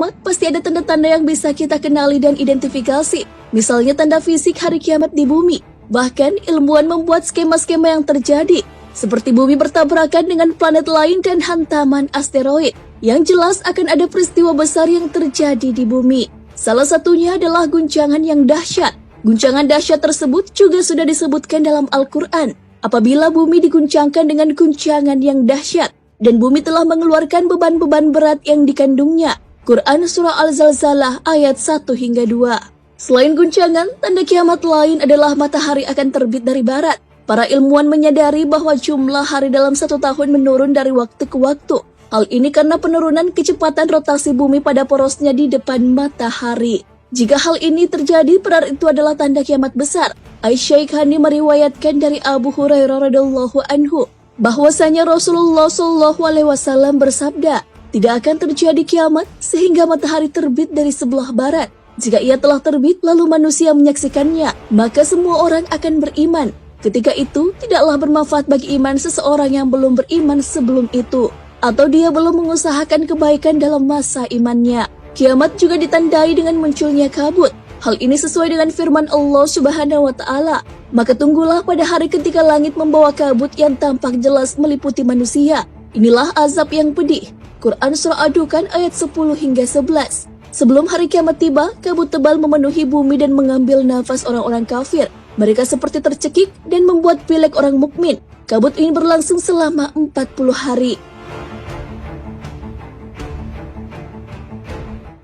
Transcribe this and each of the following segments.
kiamat, pasti ada tanda-tanda yang bisa kita kenali dan identifikasi. Misalnya tanda fisik hari kiamat di bumi. Bahkan ilmuwan membuat skema-skema yang terjadi, seperti bumi bertabrakan dengan planet lain dan hantaman asteroid. Yang jelas akan ada peristiwa besar yang terjadi di bumi. Salah satunya adalah guncangan yang dahsyat. Guncangan dahsyat tersebut juga sudah disebutkan dalam Al-Quran. Apabila bumi diguncangkan dengan guncangan yang dahsyat, dan bumi telah mengeluarkan beban-beban berat yang dikandungnya. Quran Surah Al-Zalzalah ayat 1 hingga 2. Selain guncangan, tanda kiamat lain adalah matahari akan terbit dari barat. Para ilmuwan menyadari bahwa jumlah hari dalam 1 tahun menurun dari waktu ke waktu. Hal ini karena penurunan kecepatan rotasi bumi pada porosnya di depan matahari. Jika hal ini terjadi, berarti itu adalah tanda kiamat besar. Aisyah meriwayatkan dari Abu Hurairah radhiyallahu anhu bahwasanya Rasulullah SAW bersabda, tidak akan terjadi kiamat sehingga matahari terbit dari sebelah barat. Jika ia telah terbit lalu manusia menyaksikannya, maka semua orang akan beriman. Ketika itu tidaklah bermanfaat bagi iman seseorang yang belum beriman sebelum itu, atau dia belum mengusahakan kebaikan dalam masa imannya. Kiamat juga ditandai dengan munculnya kabut. Hal ini sesuai dengan firman Allah Subhanahu wa Ta'ala. Maka tunggulah pada hari ketika langit membawa kabut yang tampak jelas meliputi manusia. Inilah azab yang pedih. Quran Surah Ad-Dukhan ayat 10 hingga 11. Sebelum hari kiamat tiba, kabut tebal memenuhi bumi dan mengambil nafas orang-orang kafir. Mereka seperti tercekik dan membuat pilek orang mukmin. Kabut ini berlangsung selama 40 hari.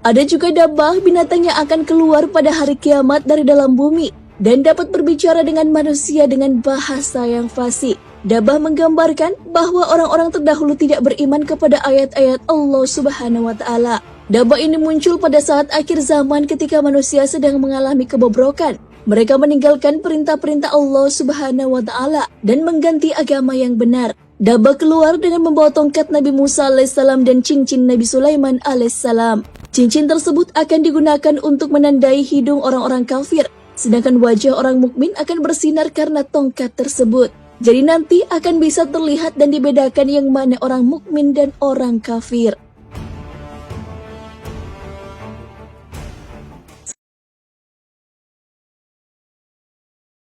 Ada juga dabah, binatang yang akan keluar pada hari kiamat dari dalam bumi dan dapat berbicara dengan manusia dengan bahasa yang fasih. Dabah menggambarkan bahwa orang-orang terdahulu tidak beriman kepada ayat-ayat Allah Subhanahu wa Ta'ala. Dabah ini muncul pada saat akhir zaman ketika manusia sedang mengalami kebobrokan. Mereka meninggalkan perintah-perintah Allah Subhanahu wa Ta'ala dan mengganti agama yang benar. Dabah keluar dengan membawa tongkat Nabi Musa alaihissalam dan cincin Nabi Sulaiman alaihissalam. Cincin tersebut akan digunakan untuk menandai hidung orang-orang kafir, sedangkan wajah orang mukmin akan bersinar karena tongkat tersebut. Jadi nanti akan bisa terlihat dan dibedakan yang mana orang mukmin dan orang kafir.